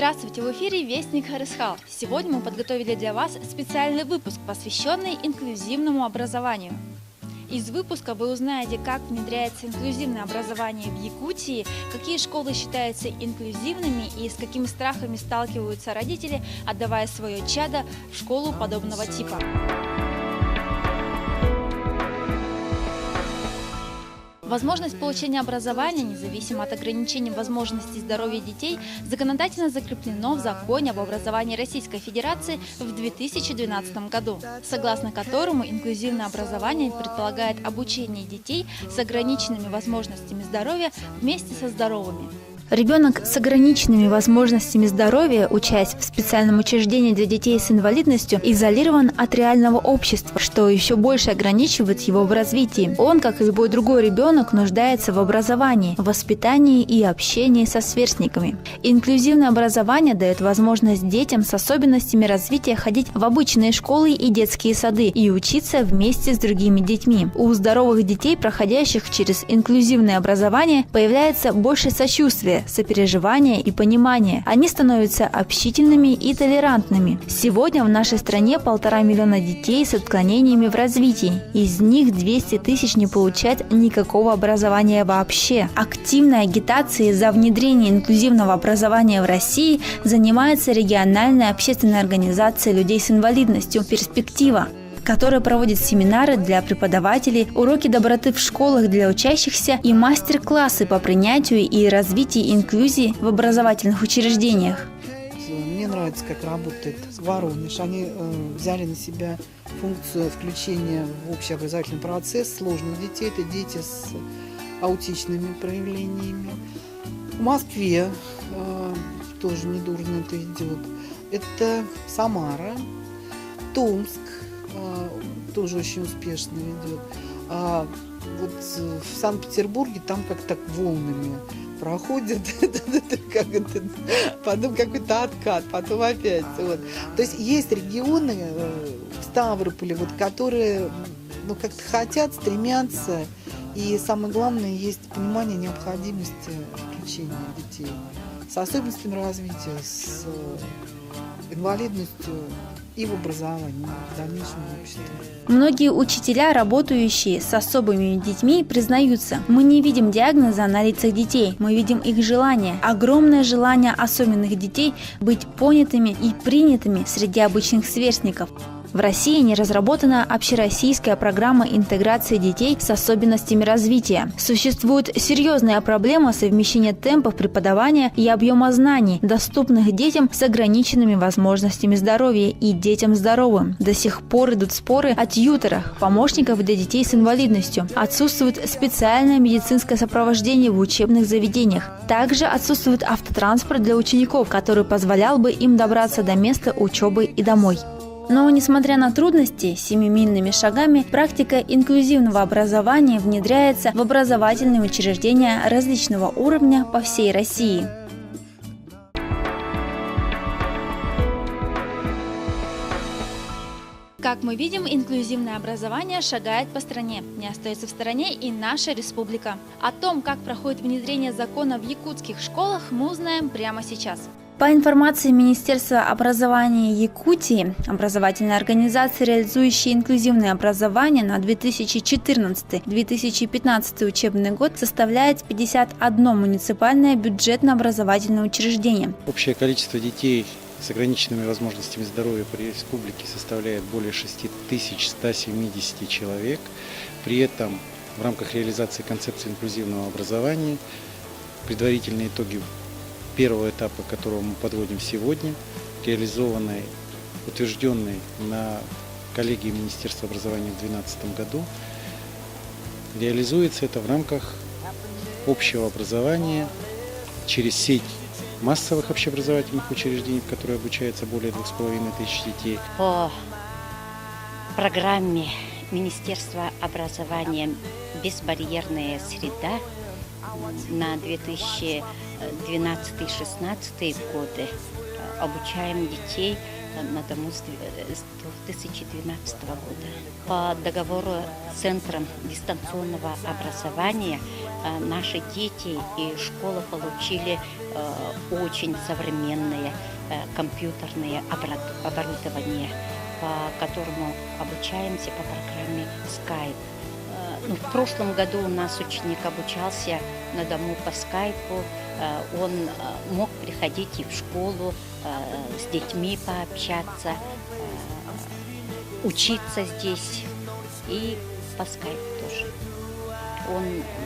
Здравствуйте, в эфире Вестник Харысхал. Сегодня мы подготовили для вас специальный выпуск, посвященный инклюзивному образованию. Из выпуска вы узнаете, как внедряется инклюзивное образование в Якутии, какие школы считаются инклюзивными и с какими страхами сталкиваются родители, отдавая свое чадо в школу подобного типа. Возможность получения образования, независимо от ограничений возможностей здоровья детей, законодательно закреплено в Законе об образовании Российской Федерации в 2012 году, согласно которому инклюзивное образование предполагает обучение детей с ограниченными возможностями здоровья вместе со здоровыми. Ребенок с ограниченными возможностями здоровья, учась в специальном учреждении для детей с инвалидностью, изолирован от реального общества, что еще больше ограничивает его в развитии. Он, как и любой другой ребенок, нуждается в образовании, воспитании и общении со сверстниками. Инклюзивное образование дает возможность детям с особенностями развития ходить в обычные школы и детские сады и учиться вместе с другими детьми. У здоровых детей, проходящих через инклюзивное образование, появляется больше сочувствия, сопереживания и понимания. Они становятся общительными и толерантными. Сегодня в нашей стране 1,5 миллиона детей с отклонениями в развитии. Из них 200 тысяч не получают никакого образования вообще. Активной агитацией за внедрение инклюзивного образования в России занимается региональная общественная организация людей с инвалидностью «Перспектива», которая проводит семинары для преподавателей, уроки доброты в школах для учащихся и мастер-классы по принятию и развитию инклюзии в образовательных учреждениях. Мне нравится, как работает Воронеж. Они взяли на себя функцию включения в общеобразовательный процесс сложных детей. Это дети с аутичными проявлениями. В Москве тоже недурно это идет. Это Самара, Томск. Тоже очень успешно идет. А вот в Санкт-Петербурге там как так волнами проходит, потом какой-то откат, потом опять. Вот. То есть есть регионы в Ставрополе, вот, которые как-то хотят, стремятся, и самое главное, есть понимание необходимости включения детей с особенностями развития, с инвалидностью и в образовании, в дальнейшем обществе. Многие учителя, работающие с особыми детьми, признаются: мы не видим диагноза на лицах детей, мы видим их желание. Огромное желание особенных детей быть понятыми и принятыми среди обычных сверстников. В России не разработана общероссийская программа интеграции детей с особенностями развития. Существует серьезная проблема совмещения темпов преподавания и объема знаний, доступных детям с ограниченными возможностями здоровья и детям здоровым. До сих пор идут споры о тьюторах, помощниках для детей с инвалидностью. Отсутствует специальное медицинское сопровождение в учебных заведениях. Также отсутствует автотранспорт для учеников, который позволял бы им добраться до места учебы и домой. Но, несмотря на трудности, семимильными шагами практика инклюзивного образования внедряется в образовательные учреждения различного уровня по всей России. Как мы видим, инклюзивное образование шагает по стране. Не остается в стороне и наша республика. О том, как проходит внедрение закона в якутских школах, мы узнаем прямо сейчас. По информации Министерства образования Якутии, образовательная организация, реализующая инклюзивное образование на 2014-2015 учебный год, составляет 51 муниципальное бюджетно-образовательное учреждение. Общее количество детей с ограниченными возможностями здоровья по республике составляет более 6170 человек. При этом в рамках реализации концепции инклюзивного образования предварительные итоги первого этапа, которого мы подводим сегодня, реализованный, утвержденный на коллегии Министерства образования в 2012 году, реализуется это в рамках общего образования через сеть массовых общеобразовательных учреждений, в которой обучается более 2500 детей. По программе Министерства образования «Безбарьерная среда» на 2012-2016 годы обучаем детей на дому с 2012 года. По договору с Центром дистанционного образования наши дети и школа получили очень современное компьютерное оборудование, по которому обучаемся по программе Skype. В прошлом году у нас ученик обучался на дому по скайпу. Он мог приходить и в школу, с детьми пообщаться, учиться здесь и по скайпу тоже. Он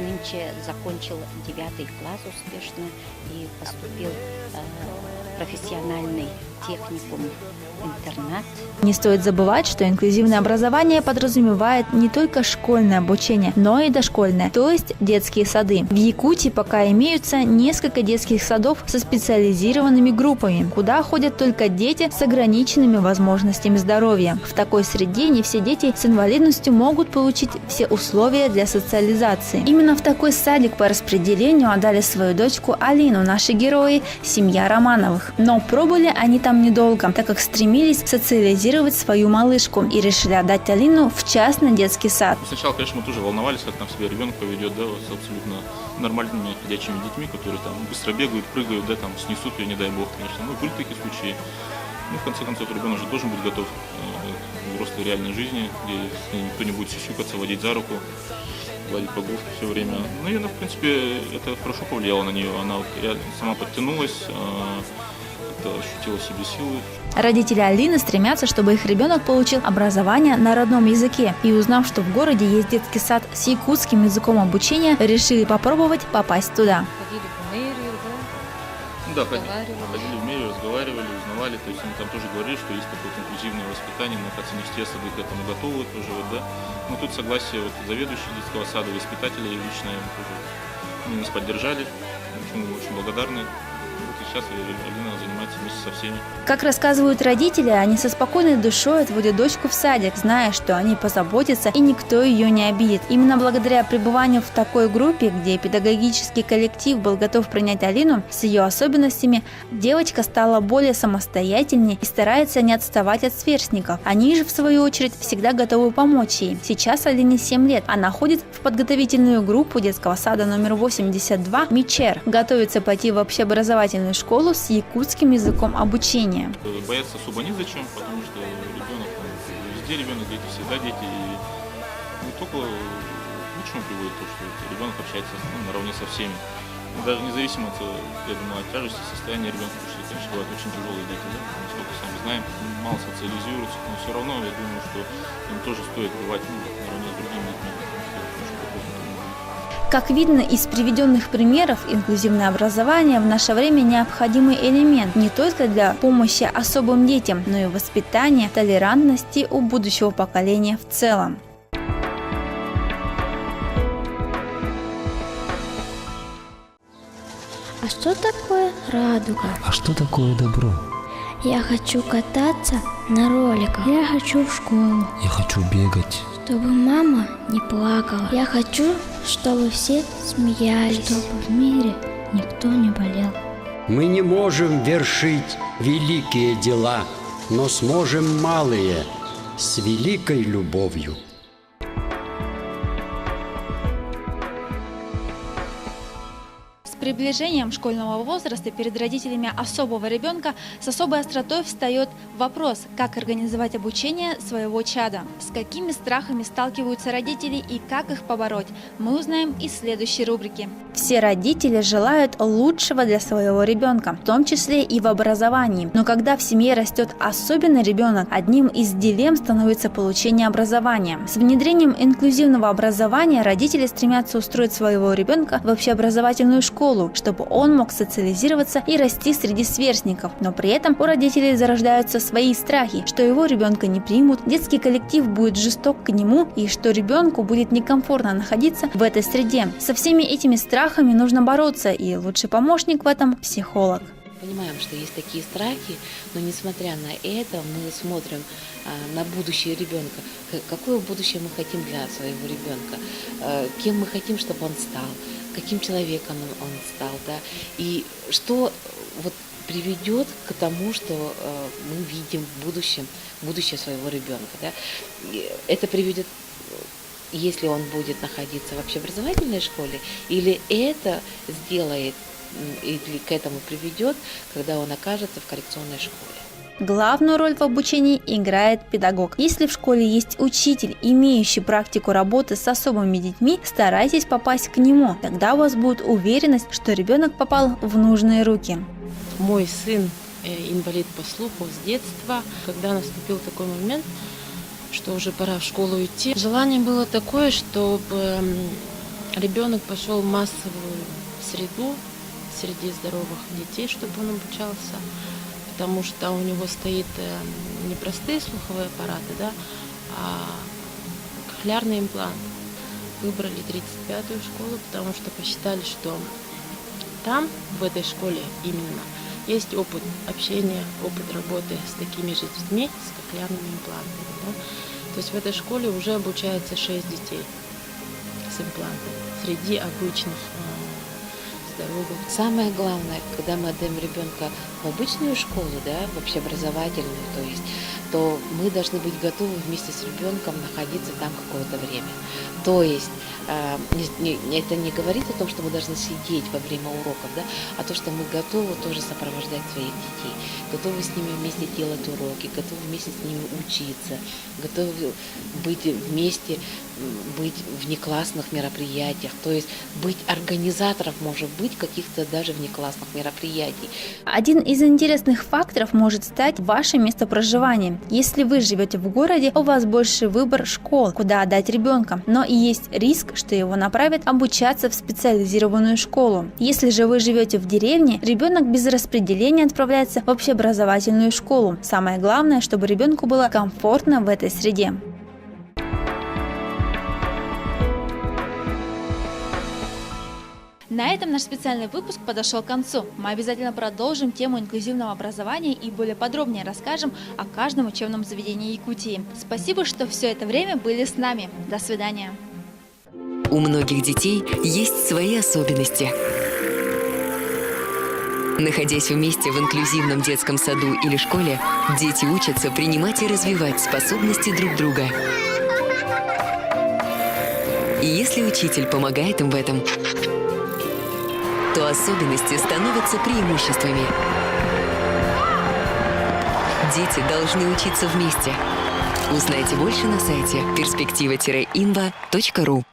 нынче закончил 9 класс успешно и поступил в профессиональный техникум-интернат. Не стоит забывать, что инклюзивное образование подразумевает не только школьное обучение, но и дошкольное, то есть детские сады. В Якутии пока имеются несколько детских садов со специализированными группами, куда ходят только дети с ограниченными возможностями здоровья. В такой среде не все дети с инвалидностью могут получить все условия для социализации. Именно в такой садик по распределению отдали свою дочку Алину наши герои, семья Романовых. Но пробыли они там недолго, так как стремились социализировать свою малышку и решили отдать Алину в частный детский сад. Сначала, конечно, мы тоже волновались, как там себя ребенок поведет, да, с абсолютно нормальными ходячими детьми, которые там быстро бегают, прыгают, да, там снесут ее, не дай бог, конечно. Ну, были такие случаи. Ну, в конце концов, ребенок же должен быть готов к взрослой реальной жизни, где никто не будет сюсюкаться, водить за руку, гладить по головке все время. Ну, и она, в принципе, это хорошо повлияло на нее. Она сама подтянулась, ощутила в себе силы. Родители Алины стремятся, чтобы их ребенок получил образование на родном языке. И узнав, что в городе есть детский сад с якутским языком обучения, решили попробовать попасть туда. Ходили в мэрию, Да, ходили в мэрию, разговаривали, узнавали. То есть они там тоже говорили, что есть такое инклюзивное воспитание, но, оказывается, не все сады к этому готовы тоже, вот, да. Но тут согласие вот заведующей детского сада, воспитателей лично тоже они нас поддержали, мы очень благодарны. Сейчас Алина занимается вместе со всеми. Как рассказывают родители, они со спокойной душой отводят дочку в садик, зная, что они позаботятся и никто ее не обидит. Именно благодаря пребыванию в такой группе, где педагогический коллектив был готов принять Алину с ее особенностями, девочка стала более самостоятельнее и старается не отставать от сверстников. Они же, в свою очередь, всегда готовы помочь ей. Сейчас Алине 7 лет. Она ходит в подготовительную группу детского сада номер 82 «Мичер». Готовится пойти в общеобразовательную школу с якутским языком обучения. Бояться особо незачем, потому что ребенок, везде ребенок, дети всегда дети. И только к чему приводит то, что ребенок общается наравне со всеми. Даже независимо от, я думаю, от тяжести состояния ребенка, потому что, конечно, бывают очень тяжелые дети, да, насколько сами знаем, мало социализируются, но все равно я думаю, что им тоже стоит бывать наравне с другими детьми. Как видно из приведенных примеров, инклюзивное образование в наше время необходимый элемент не только для помощи особым детям, но и воспитания толерантности у будущего поколения в целом. А что такое радуга? А что такое добро? Я хочу кататься на роликах. Я хочу в школу. Я хочу бегать. Чтобы мама не плакала. Я хочу, чтобы все смеялись. Чтобы в мире никто не болел. Мы не можем вершить великие дела, но сможем малые с великой любовью. С приближением школьного возраста перед родителями особого ребенка с особой остротой встает вопрос, как организовать обучение своего чада. С какими страхами сталкиваются родители и как их побороть, мы узнаем из следующей рубрики. Все родители желают лучшего для своего ребенка, в том числе и в образовании. Но когда в семье растет особенный ребенок, одним из дилемм становится получение образования. С внедрением инклюзивного образования родители стремятся устроить своего ребенка в общеобразовательную школу, чтобы он мог социализироваться и расти среди сверстников. Но при этом у родителей зарождаются свои страхи, что его ребенка не примут, детский коллектив будет жесток к нему и что ребенку будет некомфортно находиться в этой среде. Со всеми этими страхами нужно бороться, и лучший помощник в этом – психолог. Понимаем, что есть такие страхи, но несмотря на это, мы смотрим на будущее ребенка. Какое будущее мы хотим для своего ребенка, кем мы хотим, чтобы он стал, каким человеком он стал, да, и что вот приведет к тому, что мы видим в будущем будущее своего ребенка. Да? И это приведет, если он будет находиться в общеобразовательной школе, или это сделает, или к этому приведет, когда он окажется в коррекционной школе. Главную роль в обучении играет педагог. Если в школе есть учитель, имеющий практику работы с особыми детьми, старайтесь попасть к нему. Тогда у вас будет уверенность, что ребенок попал в нужные руки. Мой сын инвалид по слуху с детства. Когда наступил такой момент, что уже пора в школу идти, желание было такое, чтобы ребенок пошел в массовую среду, среди здоровых детей, чтобы он обучался. Потому что у него стоит не простые слуховые аппараты, да, а кохлеарный имплант. Выбрали 35-ю школу, потому что посчитали, что там, в этой школе именно, есть опыт общения, опыт работы с такими же детьми, с кохлеарными имплантами. Да. То есть в этой школе уже обучается 6 детей с имплантами среди обычных здоровых. Самое главное, когда мы отдаем ребенка в обычную школу, да, в общеобразовательную, то мы должны быть готовы вместе с ребенком находиться там какое-то время. То есть это не говорит о том, что мы должны сидеть во время уроков, да, а то, что мы готовы тоже сопровождать своих детей, готовы с ними вместе делать уроки, готовы вместе с ними учиться, готовы быть вместе, быть в внеклассных мероприятиях, то есть быть организатором, может быть, каких-то даже внеклассных мероприятий. Один из интересных факторов может стать ваше место проживания. Если вы живете в городе, у вас больше выбор школ, куда отдать ребенка, но и есть риск, что его направят обучаться в специализированную школу. Если же вы живете в деревне, ребенок без распределения отправляется в общеобразовательную школу. Самое главное, чтобы ребенку было комфортно в этой среде. На этом наш специальный выпуск подошел к концу. Мы обязательно продолжим тему инклюзивного образования и более подробнее расскажем о каждом учебном заведении Якутии. Спасибо, что все это время были с нами. До свидания. У многих детей есть свои особенности. Находясь вместе в инклюзивном детском саду или школе, дети учатся принимать и развивать способности друг друга. И если учитель помогает им в этом, то особенности становятся преимуществами. Дети должны учиться вместе. Узнайте больше на сайте perspektiva-inva.ru.